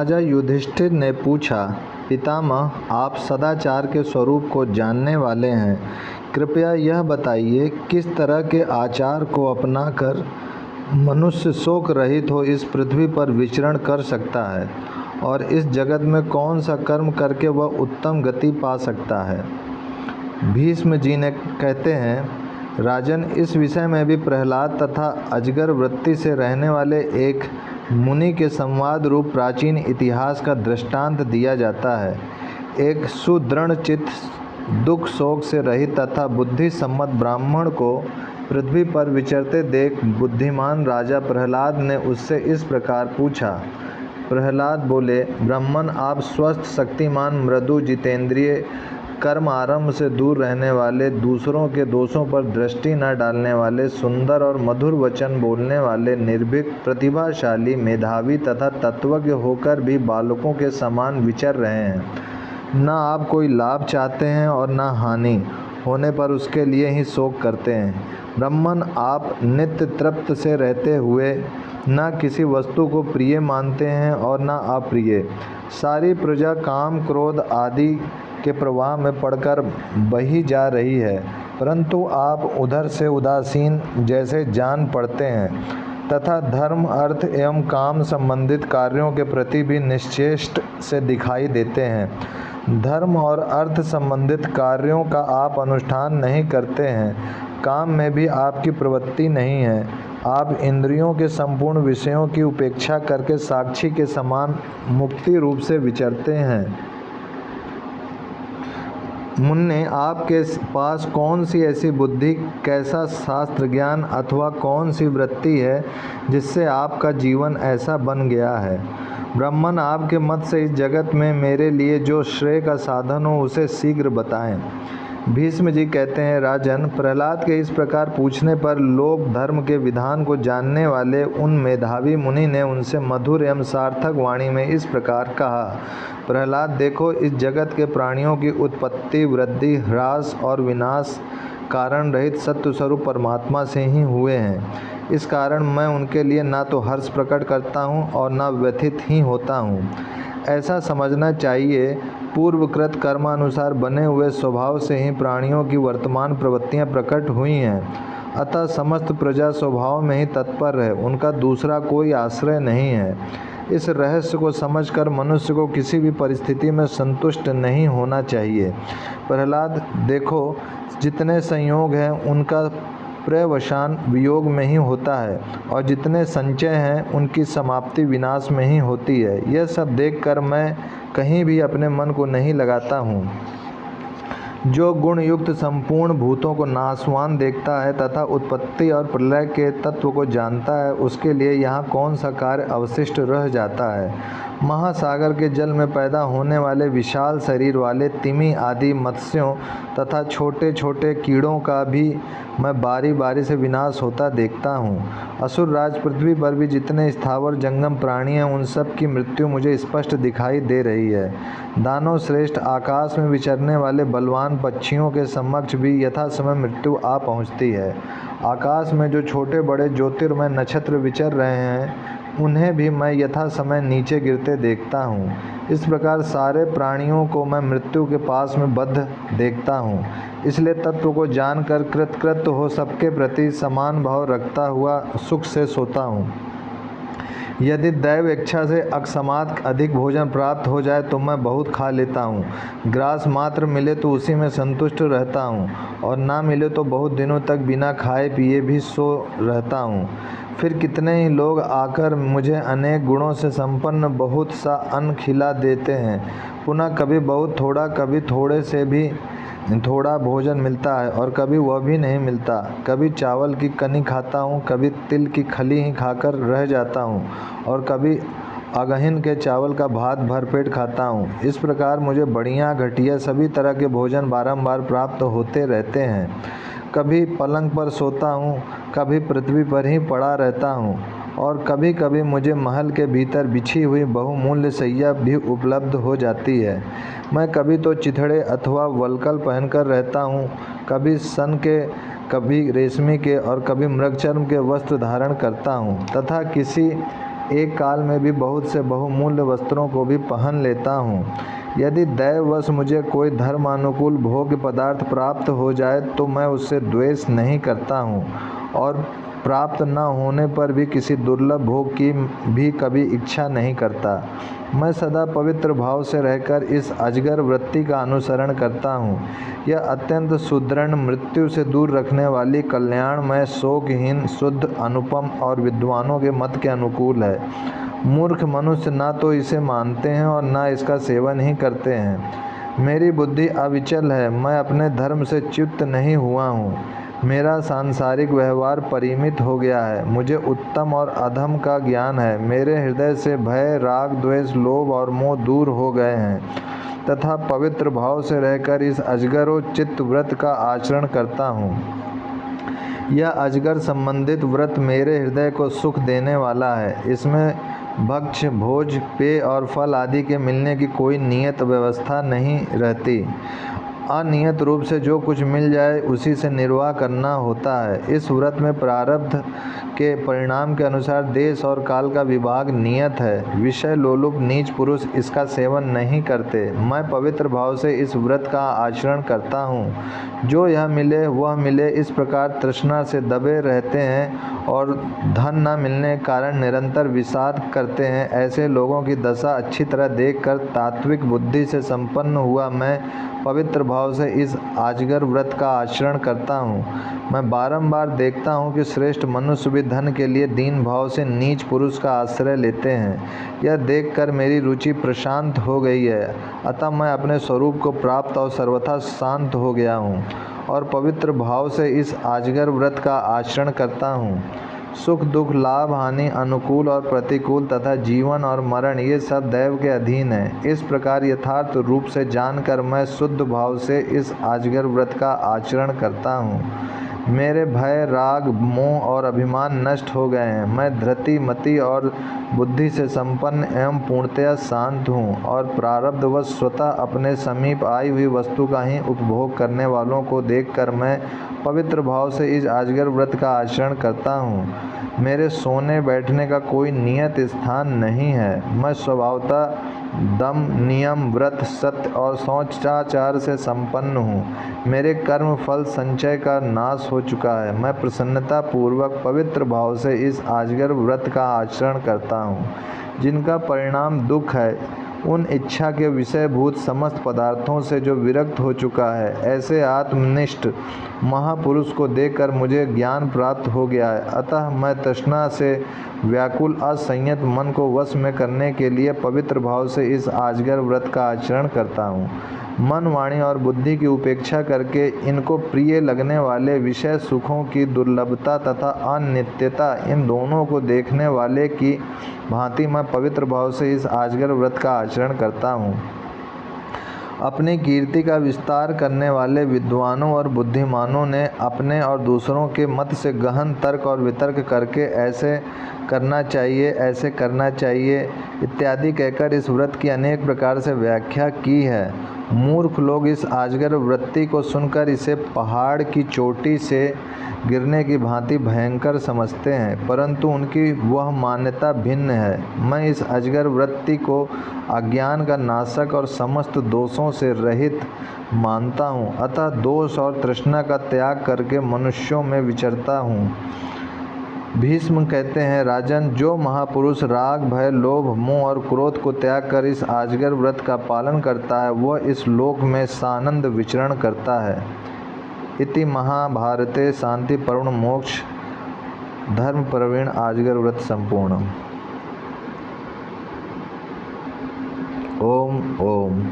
राजा युधिष्ठिर ने पूछा, पितामह, आप सदाचार के स्वरूप को जानने वाले हैं, कृपया यह बताइए किस तरह के आचार को अपनाकर मनुष्य शोक रहित हो इस पृथ्वी पर विचरण कर सकता है और इस जगत में कौन सा कर्म करके वह उत्तम गति पा सकता है। भीष्म जी ने कहते हैं, राजन, इस विषय में भी प्रहलाद तथा अजगर वृत्ति से रहने वाले एक मुनि के संवाद रूप प्राचीन इतिहास का दृष्टांत दिया जाता है। एक सुदृढ़ चित्त, दुख शोक से रहित तथा बुद्धि सम्मत ब्राह्मण को पृथ्वी पर विचरते देख बुद्धिमान राजा प्रहलाद ने उससे इस प्रकार पूछा। प्रहलाद बोले, ब्राह्मण, आप स्वस्थ, शक्तिमान, मृदु, जितेंद्रिय, कर्म आरंभ से दूर रहने वाले, दूसरों के दोषों पर दृष्टि न डालने वाले, सुंदर और मधुर वचन बोलने वाले, निर्भीक, प्रतिभाशाली, मेधावी तथा तत्वज्ञ होकर भी बालकों के समान विचर रहे हैं। न आप कोई लाभ चाहते हैं और न हानि होने पर उसके लिए ही शोक करते हैं। ब्राह्मण, आप नित्य तृप्त से रहते हुए न किसी वस्तु को प्रिय मानते हैं और न अप्रिय। सारी प्रजा काम, क्रोध आदि के प्रवाह में पड़कर बही जा रही है, परंतु आप उधर से उदासीन जैसे जान पड़ते हैं तथा धर्म, अर्थ एवं काम संबंधित कार्यों के प्रति भी निश्चेष्ट से दिखाई देते हैं। धर्म और अर्थ संबंधित कार्यों का आप अनुष्ठान नहीं करते हैं, काम में भी आपकी प्रवृत्ति नहीं है। आप इंद्रियों के संपूर्ण विषयों की उपेक्षा करके साक्षी के समान मुक्ति रूप से विचरते हैं। मुन्ने, आपके पास कौन सी ऐसी बुद्धि, कैसा शास्त्र ज्ञान अथवा कौन सी वृत्ति है जिससे आपका जीवन ऐसा बन गया है। ब्राह्मण, आपके मत से इस जगत में मेरे लिए जो श्रेय का साधन हो उसे शीघ्र बताएं। भीष्म जी कहते हैं, राजन, प्रहलाद के इस प्रकार पूछने पर लोक धर्म के विधान को जानने वाले उन मेधावी मुनि ने उनसे मधुर एवं सार्थक वाणी में इस प्रकार कहा। प्रहलाद, देखो, इस जगत के प्राणियों की उत्पत्ति, वृद्धि, ह्रास और विनाश कारण रहित सत्य स्वरूप परमात्मा से ही हुए हैं। इस कारण मैं उनके लिए ना तो हर्ष प्रकट करता हूँ और न व्यथित ही होता हूँ। ऐसा समझना चाहिए, पूर्वकृत कर्मानुसार बने हुए स्वभाव से ही प्राणियों की वर्तमान प्रवृत्तियाँ प्रकट हुई हैं। अतः समस्त प्रजा स्वभाव में ही तत्पर है, उनका दूसरा कोई आश्रय नहीं है। इस रहस्य को समझकर मनुष्य को किसी भी परिस्थिति में संतुष्ट नहीं होना चाहिए। प्रहलाद, देखो, जितने संयोग हैं उनका पर्यवसान वियोग में ही होता है और जितने संचय हैं उनकी समाप्ति विनाश में ही होती है। यह सब देखकर मैं कहीं भी अपने मन को नहीं लगाता हूँ। जो गुण युक्त संपूर्ण भूतों को नाशवान देखता है तथा उत्पत्ति और प्रलय के तत्व को जानता है, उसके लिए यहाँ कौन सा कार्य अवशिष्ट रह जाता है। महासागर के जल में पैदा होने वाले विशाल शरीर वाले तिमी आदि मत्स्यों तथा छोटे छोटे कीड़ों का भी मैं बारी बारी से विनाश होता देखता हूँ। असुर राज पृथ्वी पर भी जितने स्थावर जंगम प्राणी हैं, उन सब की मृत्यु मुझे स्पष्ट दिखाई दे रही है। दानव श्रेष्ठ आकाश में विचरने वाले बलवान पक्षियों के समक्ष भी यथा समय मृत्यु आ पहुँचती है। आकाश में जो छोटे बड़े ज्योतिर्मय नक्षत्र विचर रहे हैं, उन्हें भी मैं यथा समय नीचे गिरते देखता हूँ। इस प्रकार सारे प्राणियों को मैं मृत्यु के पास में बद्ध देखता हूँ। इसलिए तत्व को जानकर कृतकृत्य हो सबके प्रति समान भाव रखता हुआ सुख से सोता हूँ। यदि दैव इच्छा से अकस्मात अधिक भोजन प्राप्त हो जाए तो मैं बहुत खा लेता हूँ। ग्रास मात्र मिले तो उसी में संतुष्ट रहता हूँ और ना मिले तो बहुत दिनों तक बिना खाए पिए भी सो रहता हूँ। फिर कितने ही लोग आकर मुझे अनेक गुणों से संपन्न बहुत सा अन्न खिला देते हैं। पुनः कभी बहुत थोड़ा, कभी थोड़े से भी थोड़ा भोजन मिलता है और कभी वह भी नहीं मिलता। कभी चावल की कनी खाता हूँ, कभी तिल की खली ही खाकर रह जाता हूँ और कभी अगहिन के चावल का भात भरपेट खाता हूँ। इस प्रकार मुझे बढ़िया घटिया सभी तरह के भोजन बारंबार प्राप्त होते रहते हैं। कभी पलंग पर सोता हूँ, कभी पृथ्वी पर ही पड़ा रहता हूँ और कभी कभी मुझे महल के भीतर बिछी हुई बहुमूल्य शैया भी उपलब्ध हो जाती है। मैं कभी तो चिथड़े अथवा वल्कल पहनकर रहता हूँ, कभी सन के, कभी रेशमी के और कभी मृगचर्म के वस्त्र धारण करता हूँ तथा किसी एक काल में भी बहुत से बहुमूल्य वस्त्रों को भी पहन लेता हूँ। यदि दैववश मुझे कोई धर्मानुकूल भोग्य पदार्थ प्राप्त हो जाए तो मैं उससे द्वेष नहीं करता हूँ, और प्राप्त न होने पर भी किसी दुर्लभ भोग की भी कभी इच्छा नहीं करता। मैं सदा पवित्र भाव से रहकर इस अजगर वृत्ति का अनुसरण करता हूँ। यह अत्यंत सुदृढ़, मृत्यु से दूर रखने वाली, कल्याणमय, शोकहीन, शुद्ध, अनुपम और विद्वानों के मत के अनुकूल है। मूर्ख मनुष्य न तो इसे मानते हैं और न इसका सेवन ही करते हैं। मेरी बुद्धि अविचल है, मैं अपने धर्म से च्युत नहीं हुआ हूँ। मेरा सांसारिक व्यवहार परिमित हो गया है। मुझे उत्तम और अधम का ज्ञान है। मेरे हृदय से भय, राग, द्वेष, लोभ और मोह दूर हो गए हैं तथा पवित्र भाव से रहकर इस अजगरोचित व्रत का आचरण करता हूँ। यह अजगर संबंधित व्रत मेरे हृदय को सुख देने वाला है। इसमें भक्ष्य, भोज, पेय और फल आदि के मिलने की कोई नियत व्यवस्था नहीं रहती। अनियत रूप से जो कुछ मिल जाए उसी से निर्वाह करना होता है। इस व्रत में प्रारब्ध के परिणाम के अनुसार देश और काल का विभाग नियत है। विषय लोलुप नीच पुरुष इसका सेवन नहीं करते। मैं पवित्र भाव से इस व्रत का आचरण करता हूँ। जो यह मिले वह मिले इस प्रकार तृष्णा से दबे रहते हैं और धन न मिलने के कारण निरंतर विषाद करते हैं। ऐसे लोगों की दशा अच्छी तरह देखकर तात्विक बुद्धि से संपन्न हुआ मैं पवित्र भाव से इस अजगर व्रत का आचरण करता हूँ। मैं बारंबार देखता हूँ कि श्रेष्ठ मनुष्य भी धन के लिए दीन भाव से नीच पुरुष का आश्रय लेते हैं। यह देखकर मेरी रुचि प्रशांत हो गई है। अतः मैं अपने स्वरूप को प्राप्त और सर्वथा शांत हो गया हूँ और पवित्र भाव से इस अजगर व्रत का आचरण करता हूँ। सुख दुख, लाभ हानि, अनुकूल और प्रतिकूल तथा जीवन और मरण ये सब दैव के अधीन है। इस प्रकार यथार्थ रूप से जानकर मैं शुद्ध भाव से इस अजगर व्रत का आचरण करता हूँ। मेरे भय, राग, मोह और अभिमान नष्ट हो गए हैं। मैं धृति, मति और बुद्धि से संपन्न एवं पूर्णतया शांत हूँ और प्रारब्धवश स्वतः अपने समीप आई हुई वस्तु का ही उपभोग करने वालों को देखकर मैं पवित्र भाव से इस अजगर व्रत का आचरण करता हूँ। मेरे सोने बैठने का कोई नियत स्थान नहीं है। मैं स्वभावतः दम, नियम, व्रत, सत्य और शौचाचार से संपन्न हूँ। मेरे कर्म फल संचय का नाश हो चुका है। मैं प्रसन्नता पूर्वक पवित्र भाव से इस अजगर व्रत का आचरण करता हूँ। जिनका परिणाम दुख है, उन इच्छा के विषयभूत समस्त पदार्थों से जो विरक्त हो चुका है, ऐसे आत्मनिष्ठ महापुरुष को देखकर मुझे ज्ञान प्राप्त हो गया है। अतः मैं तृष्णा से व्याकुल असंयत मन को वश में करने के लिए पवित्र भाव से इस अजगर व्रत का आचरण करता हूँ। मन, वाणी और बुद्धि की उपेक्षा करके इनको प्रिय लगने वाले विषय सुखों की दुर्लभता तथा अनित्यता, इन दोनों को देखने वाले की भांति मैं पवित्र भाव से इस अजगर व्रत का आचरण करता हूँ। अपनी कीर्ति का विस्तार करने वाले विद्वानों और बुद्धिमानों ने अपने और दूसरों के मत से गहन तर्क और वितर्क करके ऐसे करना चाहिए, ऐसे करना चाहिए इत्यादि कहकर इस व्रत की अनेक प्रकार से व्याख्या की है। मूर्ख लोग इस अजगर वृत्ति को सुनकर इसे पहाड़ की चोटी से गिरने की भांति भयंकर समझते हैं, परंतु उनकी वह मान्यता भिन्न है। मैं इस अजगर वृत्ति को अज्ञान का नाशक और समस्त दोषों से रहित मानता हूँ। अतः दोष और तृष्णा का त्याग करके मनुष्यों में विचरता हूँ। भीष्म कहते हैं, राजन, जो महापुरुष राग, भय, लोभ, मोह और क्रोध को त्याग कर इस अजगर व्रत का पालन करता है, वह इस लोक में सानंद विचरण करता है। इति महाभारते शांति पर्व मोक्ष धर्म प्रवीण अजगर व्रत संपूर्णम। ओम ओम।